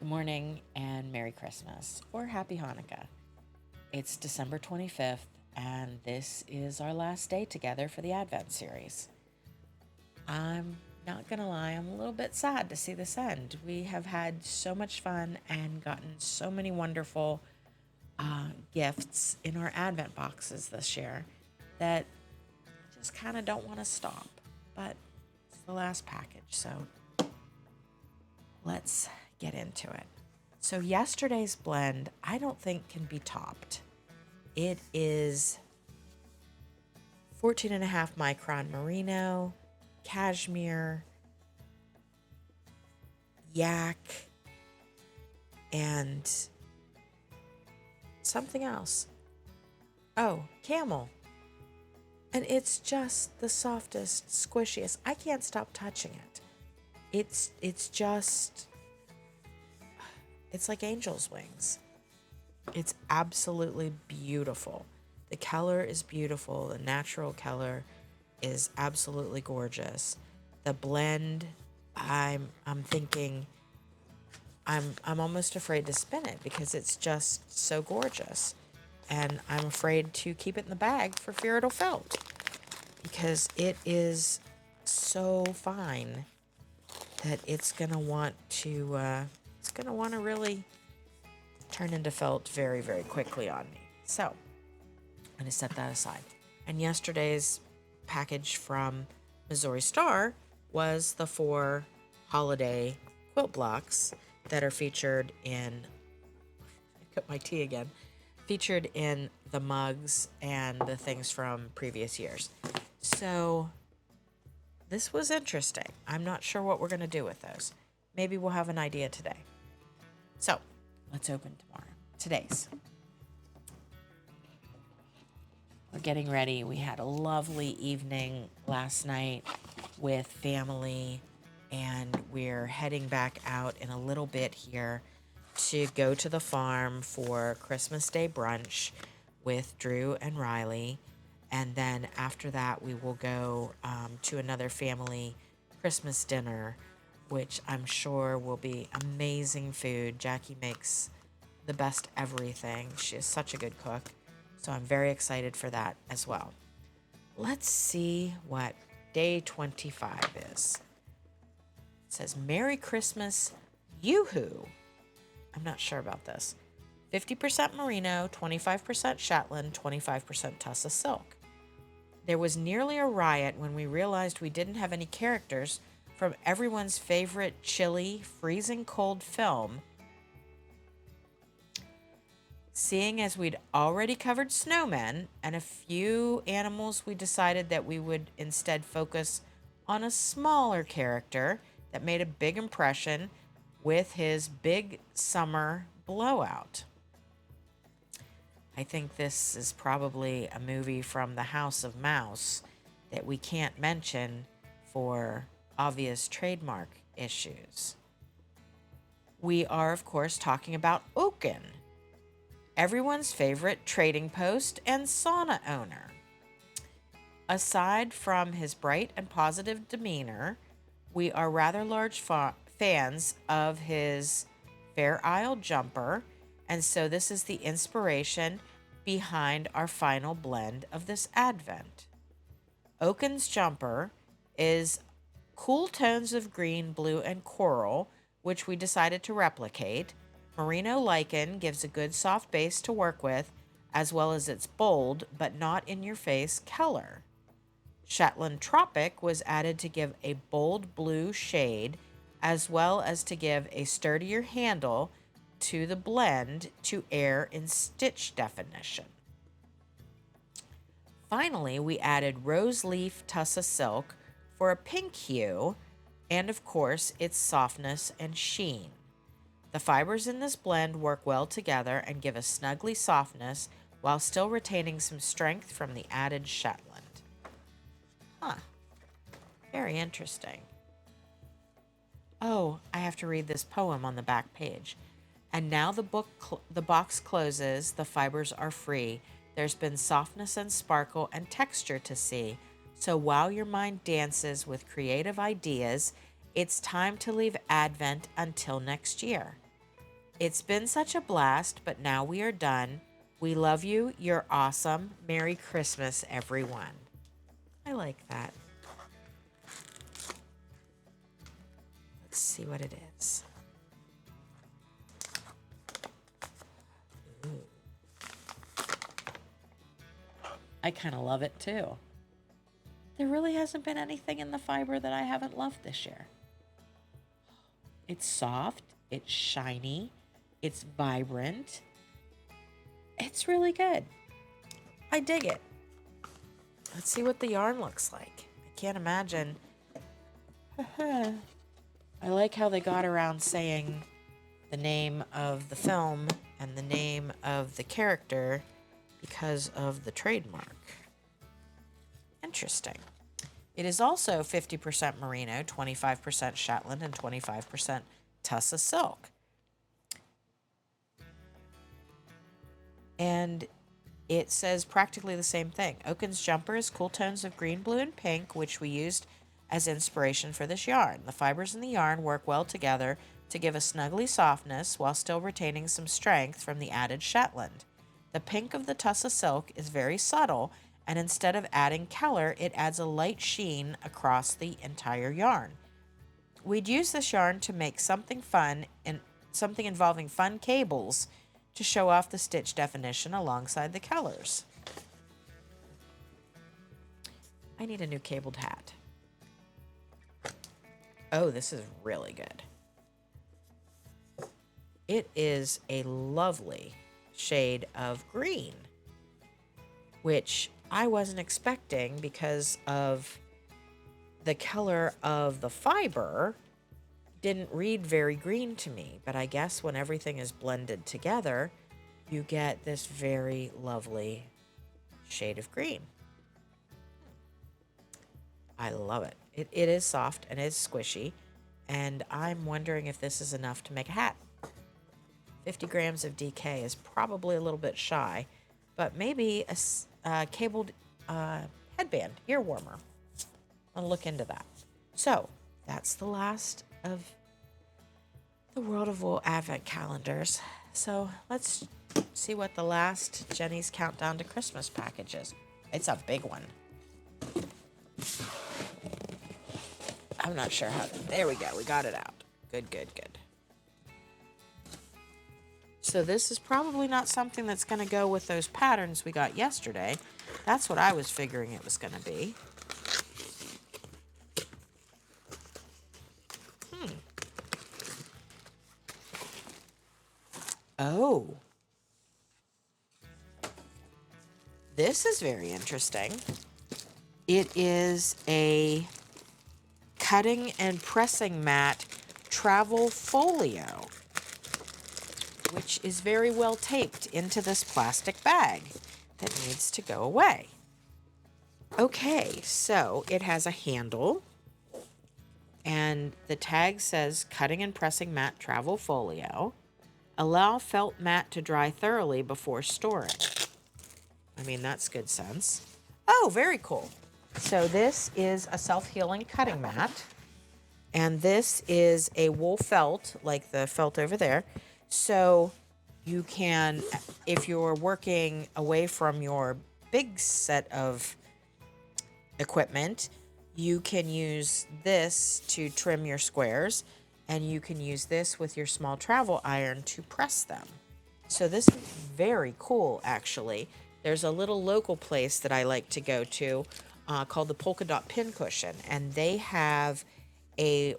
Good morning and Merry Christmas or Happy Hanukkah. It's December 25th, and this is our last day together for the Advent series. I'm not going to lie, I'm a little bit sad to see this end. We have had so much fun and gotten so many wonderful gifts in our Advent boxes this year that I just kind of don't want to stop. But it's the last package, so let's get into it. So yesterday's blend, I don't think can be topped. It is 14.5 micron merino, cashmere, yak, and something else. Oh, camel. And it's just the softest, squishiest. I can't stop touching it. It's like angel's wings. It's absolutely beautiful. The color is beautiful. The natural color is absolutely gorgeous. The blend, I'm thinking I'm almost afraid to spin it because it's just so gorgeous. And I'm afraid to keep it in the bag for fear it'll felt because it is so fine that it's gonna want to really turn into felt very, very quickly on me. So I'm gonna set that aside. And yesterday's package from Missouri Star was the 4 holiday quilt blocks that are featured in, I cut my tea again, featured in the mugs and the things from previous years. So this was interesting. I'm not sure what we're going to do with those. Maybe we'll have an idea today. So let's open today's. We're getting ready. We had a lovely evening last night with family, and we're heading back out in a little bit here to go to the farm for Christmas Day brunch with Drew and Riley. And then after that, we will go to another family Christmas dinner, which I'm sure will be amazing food. Jackie makes the best everything. She is such a good cook. So I'm very excited for that as well. Let's see what day 25 is. It says, Merry Christmas, Yoo-hoo. I'm not sure about this. 50% merino, 25% Shetland, 25% Tussa silk. There was nearly a riot when we realized we didn't have any characters from everyone's favorite chilly, freezing cold film. Seeing as we'd already covered snowmen and a few animals, we decided that we would instead focus on a smaller character that made a big impression with his big summer blowout. I think this is probably a movie from the House of Mouse that we can't mention for obvious trademark issues. We are, of course, talking about Oaken, everyone's favorite trading post and sauna owner. Aside from his bright and positive demeanor, we are rather large fans of his Fair Isle jumper, and so this is the inspiration behind our final blend of this Advent. Oaken's jumper is cool tones of green, blue, and coral, which we decided to replicate. Merino lichen gives a good soft base to work with, as well as its bold but not in-your-face color. Shetland Tropic was added to give a bold blue shade, as well as to give a sturdier handle to the blend to air in stitch definition. Finally, we added rose leaf Tussa silk for a pink hue, and of course, its softness and sheen. The fibers in this blend work well together and give a snuggly softness while still retaining some strength from the added Shetland. Very interesting. Oh, I have to read this poem on the back page. And now the box closes, the fibers are free. There's been softness and sparkle and texture to see. So while your mind dances with creative ideas, it's time to leave Advent until next year. It's been such a blast, but now we are done. We love you. You're awesome. Merry Christmas, everyone. I like that. Let's see what it is. Ooh. I kind of love it too. There really hasn't been anything in the fiber that I haven't loved this year. It's soft, it's shiny, it's vibrant. It's really good. I dig it. Let's see what the yarn looks like. I can't imagine. I like how they got around saying the name of the film and the name of the character because of the trademark. Interesting. It is also 50% merino, 25% Shetland, and 25% Tussa silk. And it says practically the same thing. Oaken's jumper is cool tones of green, blue, and pink, which we used as inspiration for this yarn. The fibers in the yarn work well together to give a snuggly softness while still retaining some strength from the added Shetland. The pink of the Tussa silk is very subtle, and instead of adding color, it adds a light sheen across the entire yarn. We'd use this yarn to make something fun and something involving fun cables to show off the stitch definition alongside the colors. I need a new cabled hat. Oh, this is really good. It is a lovely shade of green, which I wasn't expecting because of the color of the fiber didn't read very green to me. But I guess when everything is blended together, you get this very lovely shade of green. I love it. It is soft and it is squishy, and I'm wondering if this is enough to make a hat. 50 grams of DK is probably a little bit shy, but maybe a cabled headband, ear warmer. I'll look into that. So that's the last of the World of Wool Advent calendars. So let's see what the last Jenny's Countdown to Christmas package is. It's a big one. I'm not sure how. There we go. We got it out. Good, good, good. So this is probably not something that's going to go with those patterns we got yesterday. That's what I was figuring it was going to be. Oh. This is very interesting. It is a cutting and pressing mat travel folio, which is very well taped into this plastic bag that needs to go away. Okay, so it has a handle, and the tag says cutting and pressing mat travel folio. Allow felt mat to dry thoroughly before storing. I mean, that's good sense. Oh, very cool. So this is a self-healing cutting mat, and this is a wool felt, like the felt over there. So you can, if you're working away from your big set of equipment, you can use this to trim your squares, and you can use this with your small travel iron to press them. So this is very cool, actually. There's a little local place that I like to go to called the Polka Dot Pincushion, and they have a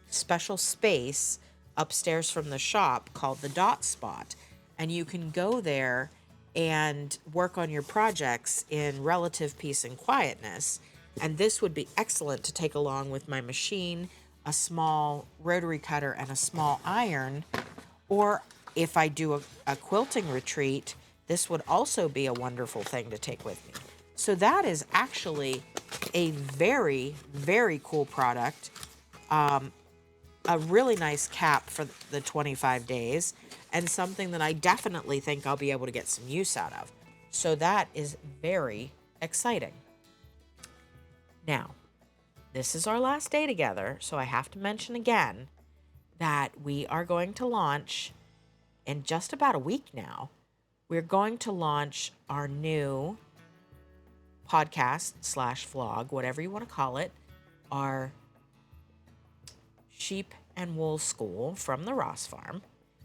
special space upstairs from the shop called the Dot Spot, and you can go there and work on your projects in relative peace and quietness. And this would be excellent to take along with my machine, a small rotary cutter, and a small iron. Or if I do a quilting retreat, this would also be a wonderful thing to take with me. So that is actually a very, very cool product. A really nice cap for the 25 days, and something that I definitely think I'll be able to get some use out of. So that is very exciting. Now, this is our last day together, so I have to mention again that we are going to launch in just about a week now. We're going to launch our new podcast slash vlog, whatever you want to call it, our sheep and wool school from the Ross Farm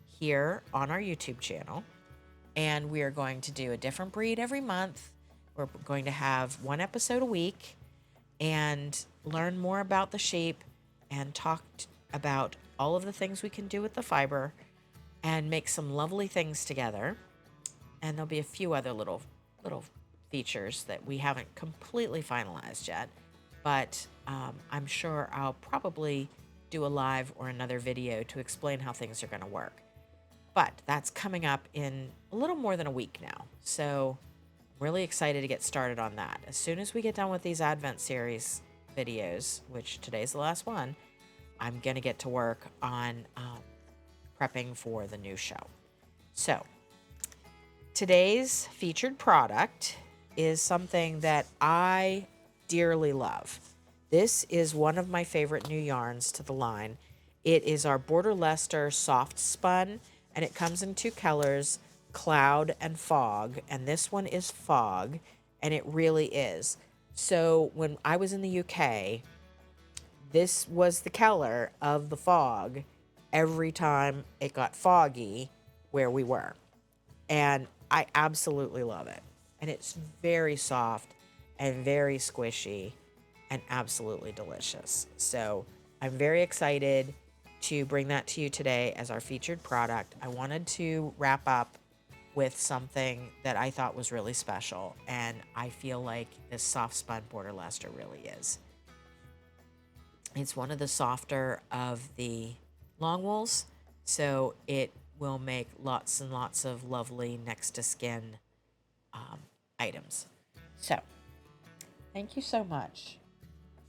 here on our YouTube channel. And we are going to do a different breed every month. We're going to have one episode a week and learn more about the sheep and talk about all of the things we can do with the fiber and make some lovely things together. And there'll be a few other little features that we haven't completely finalized yet, but I'm sure I'll probably do a live or another video to explain how things are going to work. But that's coming up in a little more than a week now. So I'm really excited to get started on that. As soon as we get done with these Advent series videos, which today's the last one, I'm going to get to work on prepping for the new show. So today's featured product is something that I dearly love. This is one of my favorite new yarns to the line. It is our Border Leicester Soft Spun, and it comes in two colors, Cloud and Fog, and this one is Fog, and it really is. So when I was in the UK, this was the color of the fog every time it got foggy where we were. And I absolutely love it. And it's very soft and very squishy and absolutely delicious. So I'm very excited to bring that to you today as our featured product. I wanted to wrap up with something that I thought was really special, and I feel like this soft spun Border Leicester really is. It's one of the softer of the long wools, so it will make lots and lots of lovely next to skin items. So thank you so much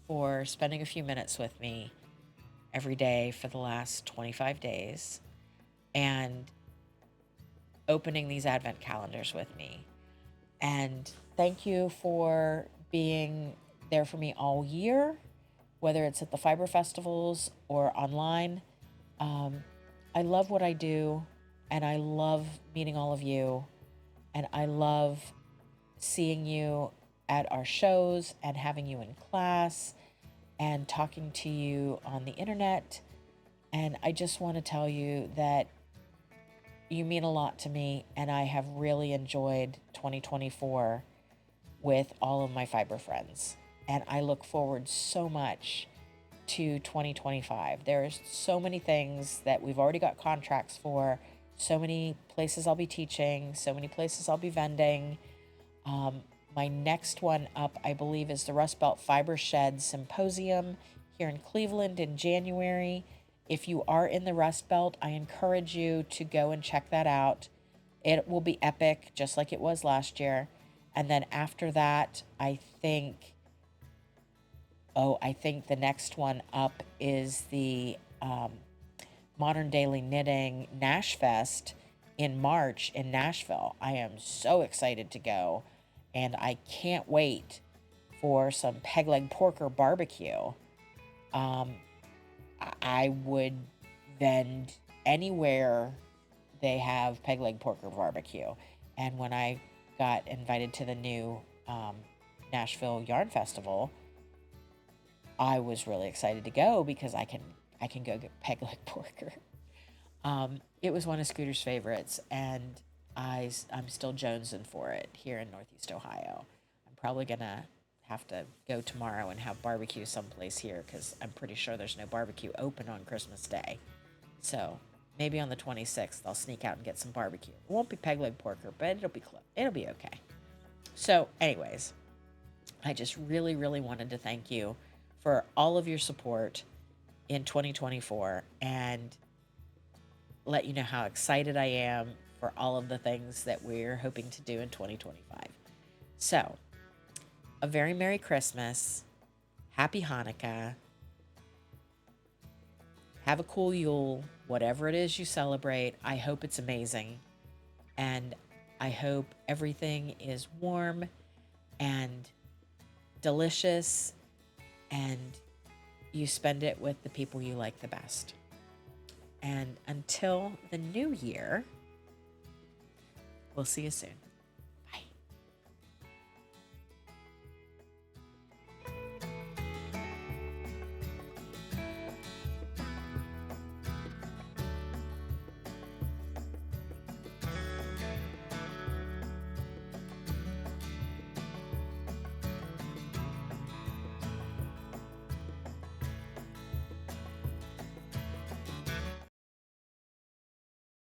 for spending a few minutes with me every day for the last 25 days and opening these Advent calendars with me. And thank you for being there for me all year, whether it's at the fiber festivals or online. I love what I do, and I love meeting all of you, and I love seeing you at our shows and having you in class and talking to you on the internet. And I just want to tell you that you mean a lot to me, and I have really enjoyed 2024 with all of my fiber friends. And I look forward so much to 2025. There's so many things that we've already got contracts for, so many places I'll be teaching, so many places I'll be vending. My next one up, I believe, is the Rust Belt Fiber Shed Symposium here in Cleveland in January. If you are in the Rust Belt, I encourage you to go and check that out. It will be epic, just like it was last year. And then after that, I think the next one up is the Modern Daily Knitting Nash Fest in March in Nashville. I am so excited to go, and I can't wait for some peg leg porker barbecue. I would vend anywhere they have peg leg porker barbecue. And when I got invited to the new Nashville Yarn Festival, I was really excited to go because I can go get peg leg porker. It was one of Scooter's favorites, and I'm still jonesing for it here in Northeast Ohio. I'm probably gonna have to go tomorrow and have barbecue someplace here because I'm pretty sure there's no barbecue open on Christmas Day. So maybe on the 26th I'll sneak out and get some barbecue. It won't be peg leg porker, but it'll be close. It'll be okay. So, anyways, I just really, really wanted to thank you for all of your support in 2024 and let you know how excited I am for all of the things that we're hoping to do in 2025. So, a very Merry Christmas, Happy Hanukkah, have a cool Yule, whatever it is you celebrate. I hope it's amazing, and I hope everything is warm and delicious, and you spend it with the people you like the best. And until the new year, we'll see you soon.